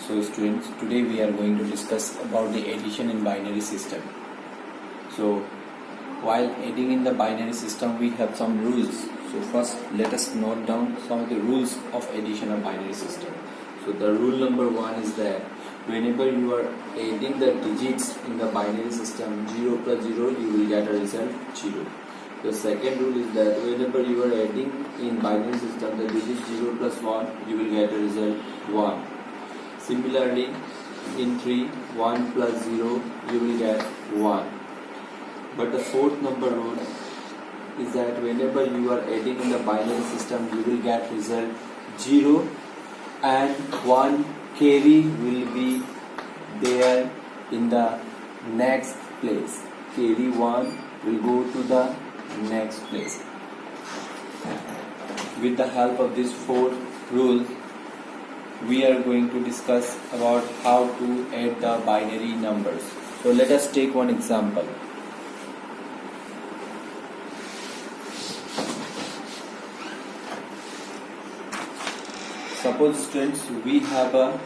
So students, today we are going to discuss about the addition in binary system. So while adding in the binary system we have some rules. So first let us note down some of the rules of addition of binary system. So the rule number 1 is that whenever you are adding the digits in the binary system 0 plus 0, you will get a result 0. The second rule is that whenever you are adding in binary system the digit 0 plus 1, you will get a result 1. Similarly, in 3, 1 plus 0, you will get 1. But the fourth number rule is that whenever you are adding in the binary system, you will get result 0 and 1 carry will be there in the next place. Carry 1 will go to the next place. With the help of these 4 rules, we are going to discuss about how to add the binary numbers. So let us take one example. Suppose students, we have a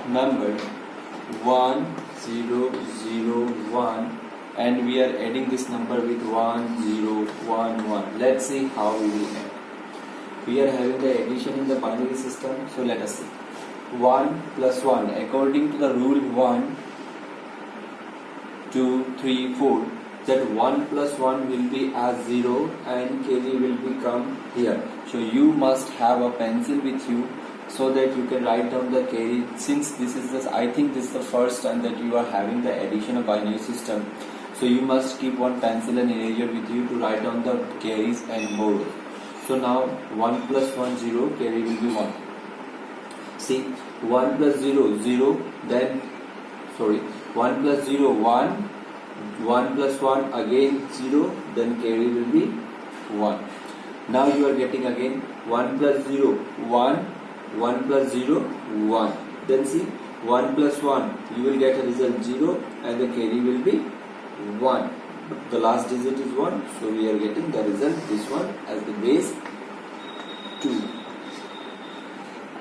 number 1001 and we are adding this number with 1011. Let's see how we will add. We are having the addition in the binary system, so let us see. 1 plus 1, according to the rule 1, 2, 3, 4, that 1 plus 1 will be as 0 and carry will become here. So you must have a pencil with you so that you can write down the carry. Since this is the, I think this is the first time that you are having the addition of binary system, so you must keep one pencil and eraser with you to write down the carries and board. So now 1 plus 1 0, carry will be 1. See, 1 plus 0 0, then 1 plus 0 1, 1 plus 1 again 0, then carry will be 1. Now you are getting again 1 plus 0 1, 1 plus 0 1. Then see, 1 plus 1, you will get a result 0 and the carry will be 1. The last digit is 1, so we are getting the result this one as the base 2.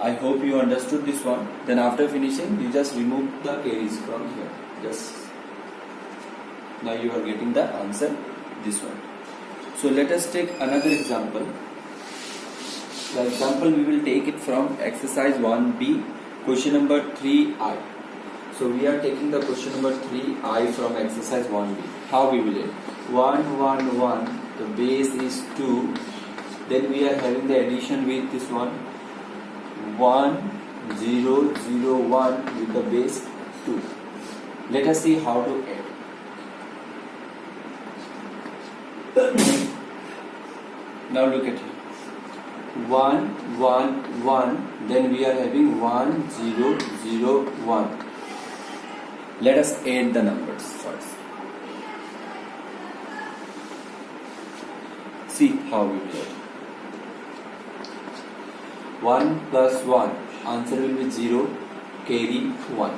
I hope you understood this one. Then after finishing, you just remove the carries from here. Now you are getting the answer this one. So let us take another example. The example we will take it from exercise 1B, question number 3I. So we are taking the question number 3I from exercise 1B. How we will add? 1 1 1, the base is 2. Then we are having the addition with this one 1 0 0 1 with the base 2. Let us see how to add. Now look at it. 1 1 1, then we are having 1 0 0 1. Let us add the numbers first. See how we will add. 1 plus 1, answer will be 0, carry 1.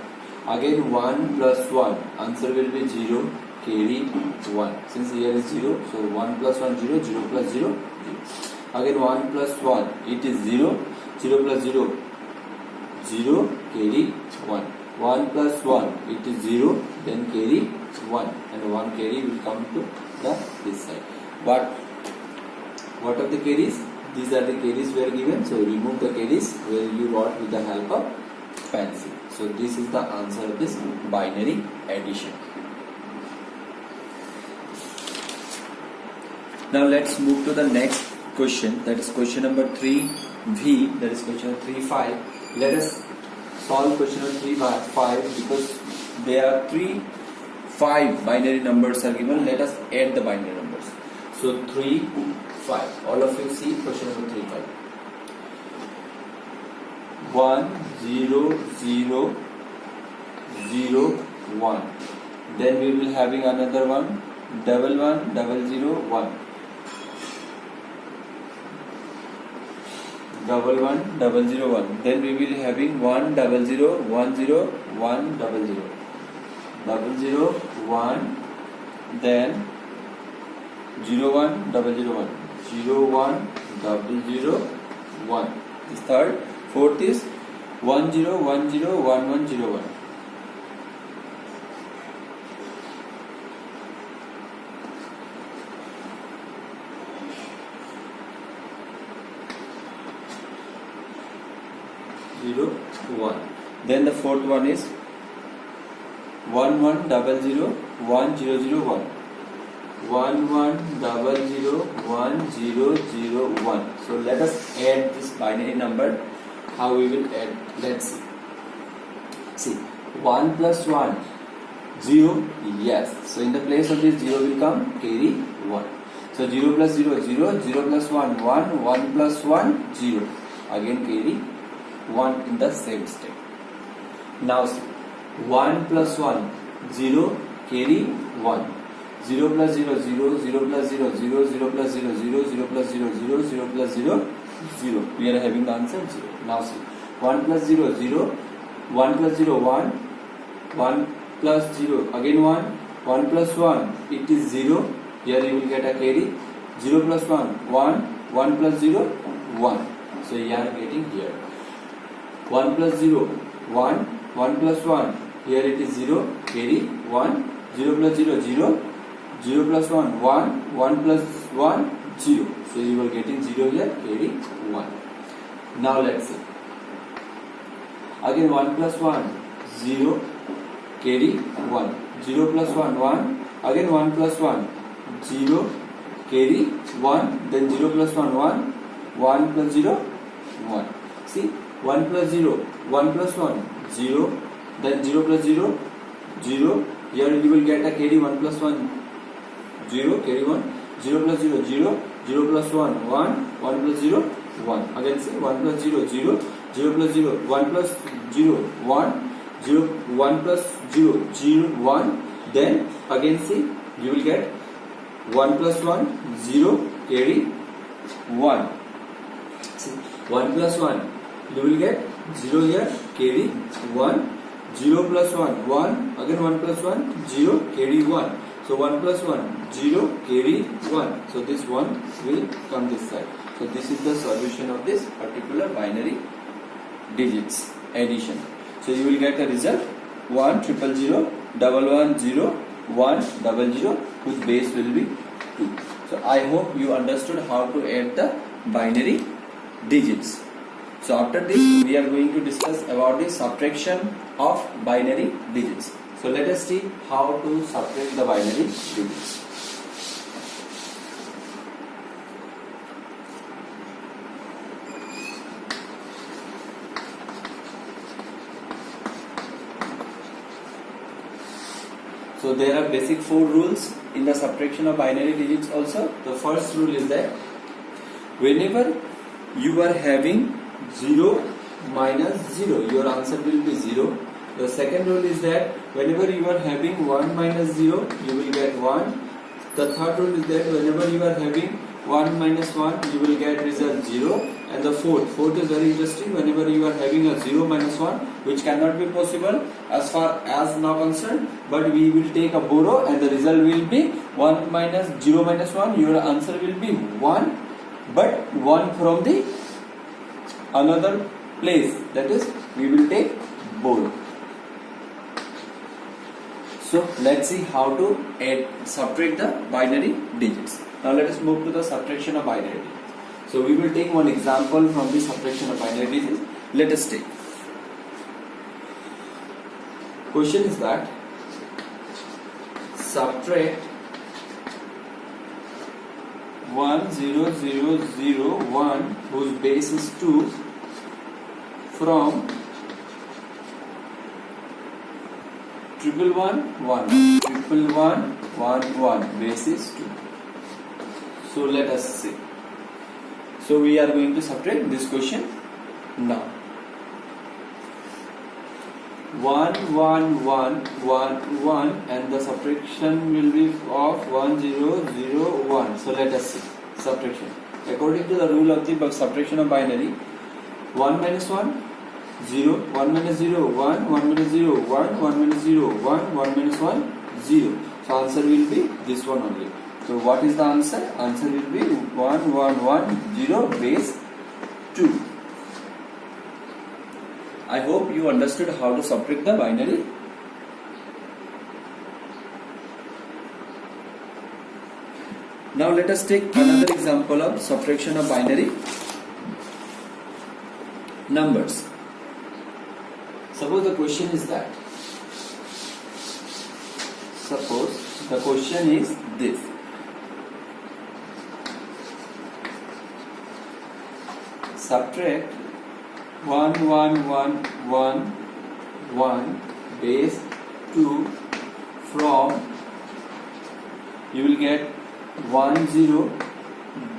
Again 1 plus 1, answer will be 0, carry 1. Since here is 0, so 1 plus 1 0, 0 plus 0 0. Again 1 plus 1, it is 0, 0 plus 0 0, carry 1. 1 plus 1, it is 0, then carry 1, and 1 carry will come to this side. But what are the carries? These are the carries were given, so remove the carries where you wrote with the help of pencil. So this is the answer of this binary addition. Now let's move to the next question, that is question number 3V, that is question number 3-5. Let us solve question number 3-5 because there are 5 binary numbers are given. Let us add the binary numbers. So 3 5. All of you see question number 3 5. 1 0 0 0 1. Then we will having another one 1 1 0 0 1. 1 1 0 1. Then we will having 1 0 0 1 0 1 0 0 0 1. Then 0 1 0 0 1. 0 1 0 0 1. This third. Fourth is 1 0 1 0 1 1 0 1. Zero, 1. Then the fourth one is 1 1 0 0 1 0 0 1. 1 1 0 0 1 0 0 1. So let us add this binary number. How we will add? Let's see. See, 1 plus 1 0. Yes. So in the place of this 0 will come carry 1. So 0 plus 0 0. 0 plus 1 1. 1 plus 1 0. Again carry 1 in the same step. Now see, 1 plus 1 0 carry 1. 0 plus 0 0. 0 plus 0 0. 0 plus 0 0. 0 plus 0 0. 0 plus 0 0. We are having the answer 0. Now see, 1 plus 0 0. 1 plus 0 1. 1 plus 0 again 1. 1 plus 1 it is 0. Here you will get a carry. 0 plus 1 1. 1 plus 0 1. So you are getting here 1 plus 0 1. 1 plus 1 here it is 0 carry 1. 0 plus 0 0. 0 plus 1 1. 1 plus 1 0. So you are getting 0 here carry 1. Now let's see, again 1 plus 1 0 carry 1. 0 plus 1 1. Again 1 plus 1 0 carry 1. Then 0 plus 1 1. 1 plus 0 1. See, 1 plus 0 1 plus 1 0. Then 0 plus 0 0. Here you will get a carry 1 plus 1 0 carry 1. 0 plus 0 0. 0 plus 1 1. 1 plus 0 1. Again say 1 plus 0 0. 0 plus 0 1 plus 0 1. 0 1 plus 0 0 1. Then again see, you will get 1 plus 1 0 carry 1. See, 1 plus 1 you will get 0 here carry 1. 0 plus 1 1. Again 1 plus 1 0 carry 1. So 1 plus 1 0 carry 1. So this 1 will come this side. So this is the solution of this particular binary digits addition. So you will get a result 1 0 0 1 1 0 1 0 0 whose base will be 2. So I hope you understood how to add the binary digits. So after this we are going to discuss about the subtraction of binary digits. So let us see how to subtract the binary digits. So there are basic 4 rules in the subtraction of binary digits also. The first rule is that whenever you are having 0 minus 0, your answer will be 0. The second rule is that whenever you are having 1 minus 0, you will get 1. The third rule is that whenever you are having 1 minus 1, you will get result 0. And the fourth is very interesting. Whenever you are having a 0 minus 1, which cannot be possible as far as now concerned, but we will take a borrow and the result will be 1 minus 0 minus 1. Your answer will be 1, but 1 from the another place, that is we will take borrow. So let's see how to subtract the binary digits. Now let us move to the subtraction of binary digits. So we will take one example from the subtraction of binary digits. Let us take. Question is that subtract 1 0 0 0 1 whose base is 2 from 1 1 1 1 1 1 base is 2. So let us see. So we are going to subtract this question now. 1 1 1 1 1 and the subtraction will be of 1 0 0 1. So let us see subtraction. According to the rule of the subtraction of binary, 1 minus 1 0, 1 minus 0 1, 1 minus 0 1, 1 minus 0 1, 1 minus 1 0. So answer will be this one only. So what is the answer? Answer will be 1 1 1 0 base 2. I hope you understood how to subtract the binary. Now let us take another example of subtraction of binary numbers. Suppose the question is that. Suppose the question is this. Subtract 1 1 1 1 1 base 2 from, you will get 1 0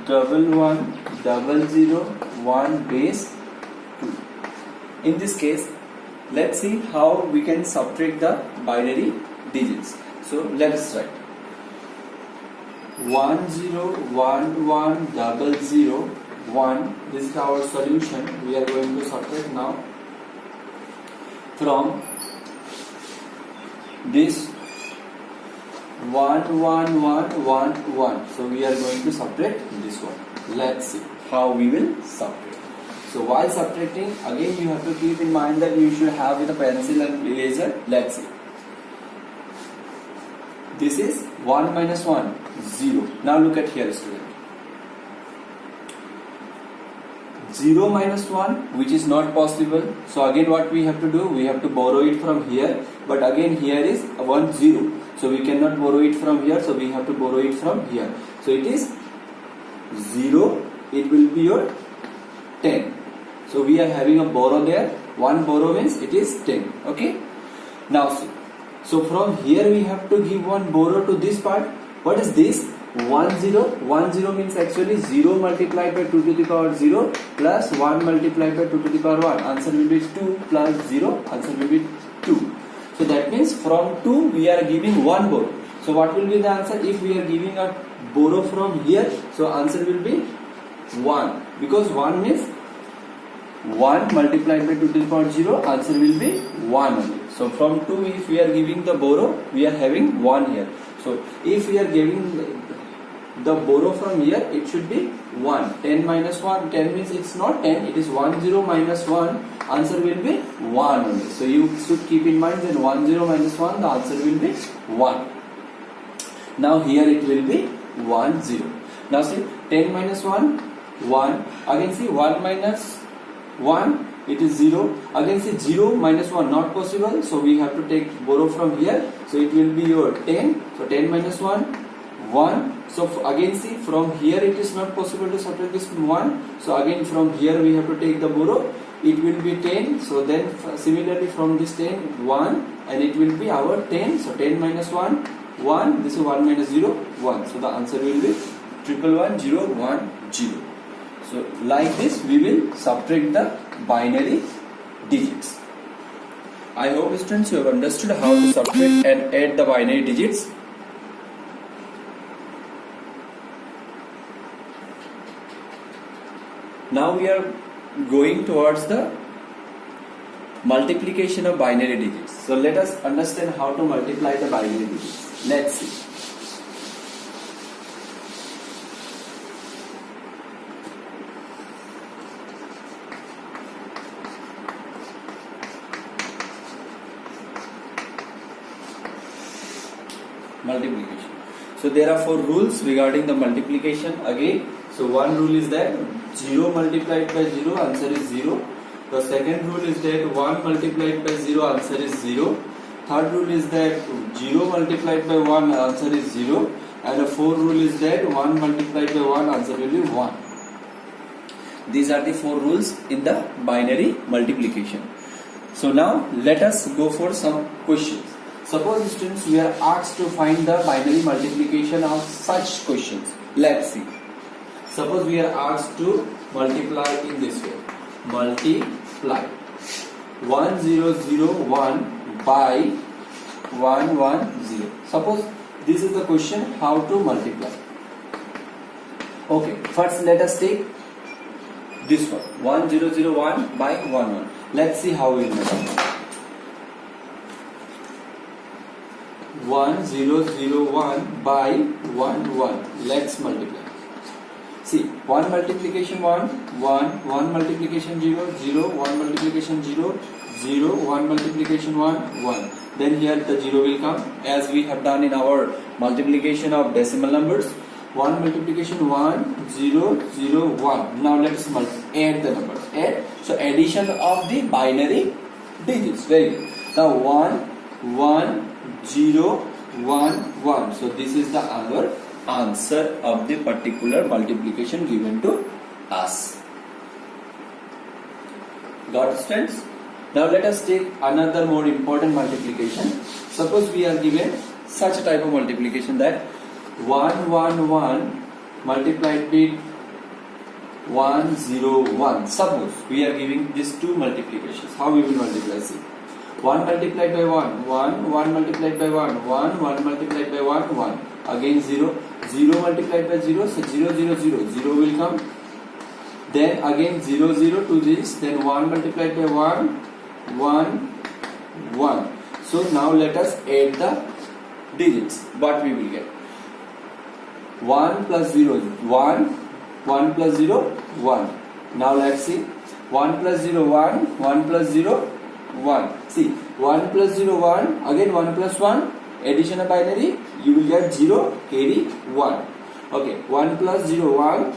double 1 double 0 1 base 2. In this case, let's see how we can subtract the binary digits. So let us write 1 0 1 1 double 0 1. This is our solution. We are going to subtract now from this 1 1 1 1 1. So we are going to subtract this one. Let's see how we will subtract. So while subtracting, again you have to keep in mind that you should have with a pencil and eraser. Let's see. This is 1 minus 1, 0. Now look at here, student. 0 minus 1, which is not possible. So again what we have to do, we have to borrow it from here. But again here is 1 0. So we cannot borrow it from here. So we have to borrow it from here. So it is 0. It will be your 10. So we are having a borrow there. 1 borrow means it is 10. Okay. Now see. So from here we have to give 1 borrow to this part. What is this? 1 0. 1 0 means actually 0 multiplied by 2 to the power 0 plus 1 multiplied by 2 to the power 1. Answer will be 2 plus 0. Answer will be 2. So that means from 2 we are giving 1 borrow. So what will be the answer if we are giving a borrow from here? So answer will be 1, because 1 means 1 multiplied by 2 to the power 0. Answer will be 1 only. So from 2 if we are giving the borrow, we are having 1 here. So if we are giving the borrow from here, it should be 1. 10 minus 1, 10 means it's not 10, it is 1 0 minus 1. Answer will be 1 only. So you should keep in mind that 1 0 minus 1, the answer will be 1. Now here it will be 1 0. Now see, 10 minus 1, 1. Again see, 1 minus 1, it is 0. Again see, 0 minus 1, not possible. So we have to take borrow from here. So it will be your 10. So 10 minus 1, 1. So again see, from here it is not possible to subtract this 1. So again from here we have to take the borrow. It will be 10. So then similarly from this 10, 1. And it will be our 10. So 10 minus 1, 1. This is 1 minus 0, 1. So the answer will be 1 1 0 1 0. So like this we will subtract the binary digits. I hope students you have understood how to subtract and add the binary digits. Now we are going towards the multiplication of binary digits. So let us understand how to multiply the binary digits. Let's see. Multiplication. So there are 4 rules regarding the multiplication again. So one rule is that 0 multiplied by 0, answer is 0. The second rule is that 1 multiplied by 0, answer is 0. Third rule is that 0 multiplied by 1, answer is 0. And the fourth rule is that 1 multiplied by 1, answer will be 1. These are the 4 rules in the binary multiplication. So now let us go for some questions. Suppose students, we are asked to find the binary multiplication of such questions. Let's see. Suppose we are asked to multiply in this way. Multiply 1001 by 110. Suppose this is the question, how to multiply. Okay, first let us take this one, 1001 by 11. Let's see how we will multiply. 1001 by 11. Let's multiply. See, 1 multiplication 1, 1, 1 multiplication 0, 0, 1 multiplication 0, 0, 1 multiplication 1, 1. Then here the 0 will come as we have done in our multiplication of decimal numbers. 1 multiplication 1, 0, 0, 1. Now let's add the numbers. Add. So addition of the binary digits. Very good. Now 1, 1, 0, 1, 1. So this is the our answer of the particular multiplication given to us. Got it, students? Now let us take another more important multiplication. Suppose we are given such a type of multiplication that 1, 1, 1 multiplied with 1, 0, 1. Suppose we are giving these two multiplications. How we will multiply? See. 1 multiplied by 1, 1, 1 multiplied by 1, 1, 1 multiplied by 1, 1. Again 0, 0 multiplied by 0, so 0, 0, 0, 0 will come. Then again 0, 0 to this, then 1 multiplied by 1, 1, 1. So now let us add the digits. What we will get? 1 plus 0 is 1, 1 plus 0, 1. Now let's see. 1 plus 0, 1, 1 plus 0, 1. See, 1 plus 0, 1, again 1 plus 1, addition of binary, you will get 0, carry 1. Okay, 1 plus 0, 1,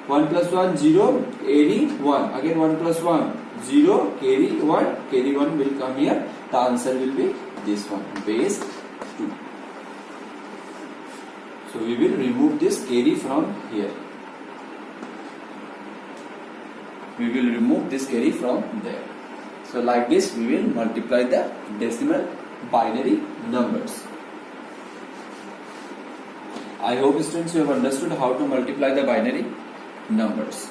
1 plus 1, 0, carry 1. Again 1 plus 1, 0, carry 1 will come here. The answer will be this one, base 2. So we will remove this carry from here. We will remove this carry from there. So like this we will multiply the decimal binary numbers. I hope students you have understood how to multiply the binary numbers.